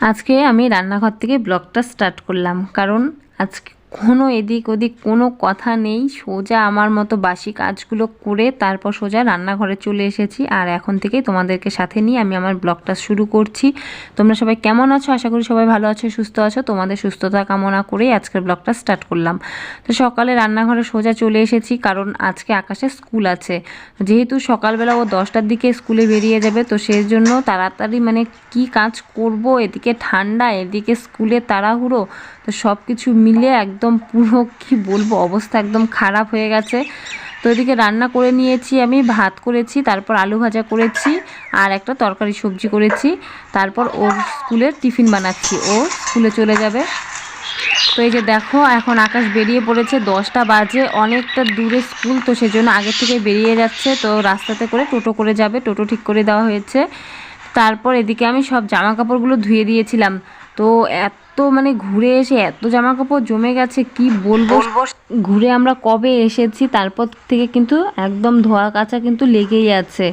আজকে আমি রান্নাঘর থেকে ব্লগটা স্টার্ট করলাম, কারণ আজকে কোনো এদিক ওদিক কোনো কথা নেই। সোজা আমার মতো বাসি কাজগুলো করে তারপর সোজা রান্নাঘরে চলে এসেছি। আর এখন থেকেই তোমাদেরকে সাথে নিয়ে আমি আমার ব্লগটা শুরু করছি। তোমরা সবাই কেমন আছো? আশা করি সবাই ভালো আছো, সুস্থ আছো। তোমাদের সুস্থতা কামনা করেই আজকের ব্লগটা স্টার্ট করলাম। তো সকালে রান্নাঘরে সোজা চলে এসেছি, কারণ আজকে আকাশে স্কুল আছে। যেহেতু সকালবেলা ও 10টার দিকে স্কুলে বেরিয়ে যাবে, তো সেই জন্য তাড়াতাড়ি মানে কি কাজ করব, এদিকে ঠান্ডা, এদিকে স্কুলে তাড়াহুড়ো, তো সব কিছু মিলে একদম পুরো কি বলবো অবস্থা একদম খারাপ হয়ে গেছে। তো এদিকে রান্না করে নিয়েছি, আমি ভাত করেছি, তারপর আলু ভাজা করেছি আর একটা তরকারি সবজি করেছি। তারপর ওর স্কুলের টিফিন বানাচ্ছি, ও স্কুলে চলে যাবে। তো এই যে দেখো এখন আকাশ বেরিয়ে পড়েছে, 10টা বাজে, অনেকটা দূরে স্কুল, তো সেজন্য আগে থেকে বেরিয়ে যাচ্ছে। তো রাস্তাতে করে টোটো করে যাবে, টোটো ঠিক করে দেওয়া হয়েছে। তারপর এদিকে আমি সব জামা কাপড়গুলো ধুয়ে দিয়েছিলাম। তো এত মানে ঘুরে এসে এত জামা কাপড় জমে গেছে কি বলবো। ঘুরে আমরা কবে এসেছি, তারপর থেকে কিন্তু একদম ধোয়া কাচা কিন্তু লেগেই আছে।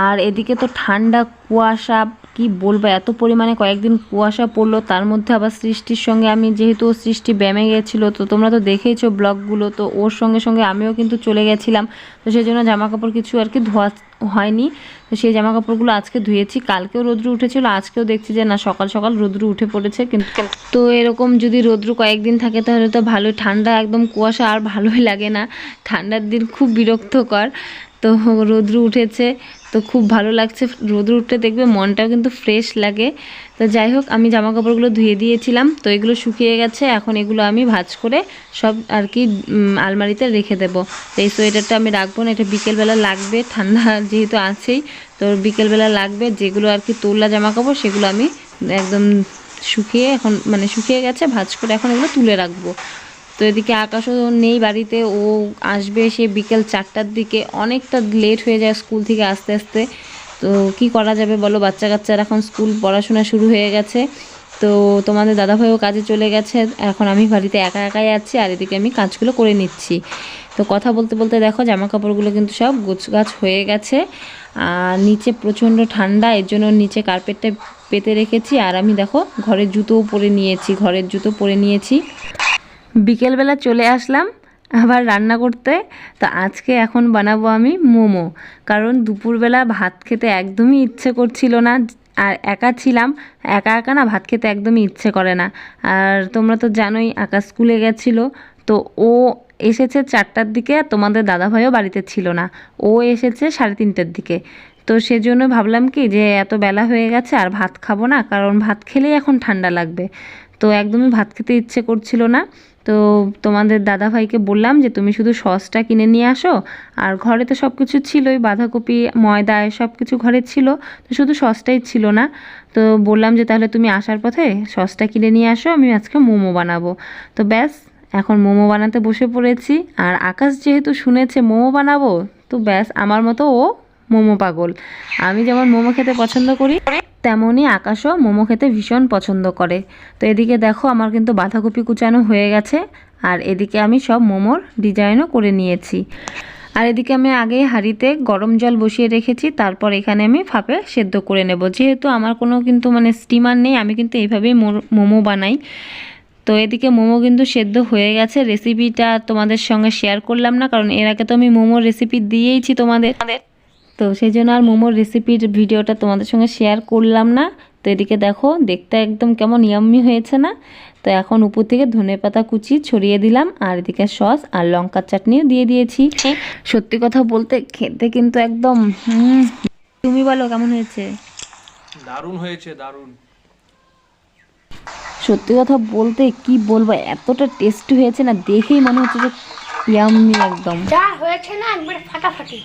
আর এদিকে তো ঠান্ডা, কুয়াশা, কি বলবো এত পরিমাণে কয়েকদিন কুয়াশা পড়লো। তার মধ্যে আবার সৃষ্টির সঙ্গে আমি, যেহেতু সৃষ্টি ব্যামে গেছিলো, তো তোমরা তো দেখেইছো ব্লগগুলো, তো ওর সঙ্গে সঙ্গে আমিও কিন্তু চলে গেছিলাম। তো সেই জন্য জামা কাপড় কিছু আর কি ধোয়া হয়নি। তো সেই জামা কাপড়গুলো আজকে ধুয়েছি। কালকেও রোদ্রু উঠেছিল, আজকেও দেখছি যে না সকাল সকাল রোদ্রু উঠে পড়েছে। কিন্তু তো এরকম যদি রোদ্রু কয়েকদিন থাকে তাহলে তো ভালোই, ঠান্ডা একদম কুয়াশা আর ভালোই লাগে না। ঠান্ডার দিন খুব বিরক্তকর। তো রোদ্রু উঠেছে, তো খুব ভালো লাগছে। রোদ্রু উঠতে দেখবে মনটাও কিন্তু ফ্রেশ লাগে। তো যাই হোক, আমি জামা কাপড়গুলো ধুয়ে দিয়েছিলাম, তো এগুলো শুকিয়ে গেছে। এখন এগুলো আমি ভাঁজ করে সব আর কি আলমারিতে রেখে দেবো। তো এই সোয়েটারটা আমি রাখবো না, এটা বিকেলবেলা লাগবে, ঠান্ডা যেহেতু আছেই, তো বিকেলবেলা লাগবে। যেগুলো আর কি তোলা জামা কাপড় সেগুলো আমি একদম শুকিয়ে, এখন মানে শুকিয়ে গেছে, ভাঁজ করে এখন এগুলো তুলে রাখবো। তো এদিকে আকাশও নেই বাড়িতে, ও আসবে সে বিকেল 4টার দিকে, অনেকটা লেট হয়ে যায় স্কুল থেকে আসতে আসতে। তো কি করা যাবে বলো, বাচ্চা কাচ্চারা এখন স্কুল পড়াশোনা শুরু হয়ে গেছে। তো তোমাদের দাদাভাইও কাজে চলে গেছে, এখন আমি বাড়িতে একা একাই আছি, আর এদিকে আমি কাজগুলো করে নিচ্ছি। তো কথা বলতে বলতে দেখো জামা কাপড়গুলো কিন্তু সব গোছগাছ হয়ে গেছে। আর নিচে প্রচণ্ড ঠান্ডা, এর জন্য নিচে কার্পেটটা পেতে রেখেছি। আর আমি দেখো ঘরের জুতোও পরে নিয়েছি, ঘরের জুতো পরে নিয়েছি। বিকেলবেলা চলে আসলাম আবার রান্না করতে। তো আজকে এখন বানাবো আমি মোমো, কারণ দুপুরবেলা ভাত খেতে একদমই ইচ্ছে করছিল না। আর একা ছিলাম, একা একা না ভাত খেতে একদমই ইচ্ছে করে না। আর তোমরা তো জানোই আকাশ স্কুলে গেছিলো, তো ও এসেছে 4টার দিকে, তোমাদের দাদাভাইও বাড়িতে ছিল না, ও এসেছে 3:30টার দিকে। তো সেজন্য ভাবলাম কি যে এত বেলা হয়ে গেছে আর ভাত খাবো না, কারণ ভাত খেলেই এখন ঠান্ডা লাগবে। তো একদমই ভাত খেতে ইচ্ছে করছিল না। তো তোমাদের দাদাভাইকে বললাম যে তুমি শুধু সসটা কিনে নিয়ে আসো, আর ঘরে তো সব কিছু ছিলই, বাঁধাকপি, ময়দা সব কিছু ঘরে ছিল, তো শুধু সসটাই ছিল না। তো বললাম যে তাহলে তুমি আসার পথে সসটা কিনে নিয়ে আসো, আমি আজকে মোমো বানাবো। তো ব্যাস এখন মোমো বানাতে বসে পড়েছি। আর আকাশ যেহেতু শুনেছে মোমো বানাবো, তো ব্যাস আমার মতো ও মোমো পাগল। আমি যেমন মোমো খেতে পছন্দ করি, তেমনই আকাশও মোমো খেতে ভীষণ পছন্দ করে। তো এদিকে দেখো আমার কিন্তু বাঁধাকপি কুচানো হয়ে গেছে, আর এদিকে আমি সব মোমোর ডিজাইনও করে নিয়েছি। আর এদিকে আমি আগে হাঁড়িতে গরম জল বসিয়ে রেখেছি, তারপর এখানে আমি ভাপে সেদ্ধ করে নেব। যেহেতু আমার কোনো কিন্তু মানে স্টিমার নেই, আমি কিন্তু এইভাবেই মোমো বানাই। তো এদিকে মোমো কিন্তু সেদ্ধ হয়ে গেছে। রেসিপিটা তোমাদের সঙ্গে শেয়ার করলাম না, কারণ এর আগে তো আমি মোমোর রেসিপি দিয়েইছি তোমাদের, তো সেই জন্য আর মোমোর রেসিপির ভিডিওটা তোমাদের সঙ্গে শেয়ার করলাম না। তো এদিকে দেখো দেখতে একদম কেমন ইয়াম্মি হয়েছে না। তো এখন উপর থেকে ধনেপাতা কুচি ছড়িয়ে দিলাম, আর এদিকে সস আর লঙ্কার চাটনিও দিয়ে দিয়েছি। সত্যি কথা বলতে খেতে কিন্তু একদম তুমি বলো কেমন হয়েছে? দারুণ হয়েছে, দারুণ। সত্যি কথা বলতে কি বলবো, এতটা টেস্টি হয়েছে না, দেখেই মনে হচ্ছে যে ইয়াম্মি একদম। যা হয়েছে না একবার ফাটাফাটি।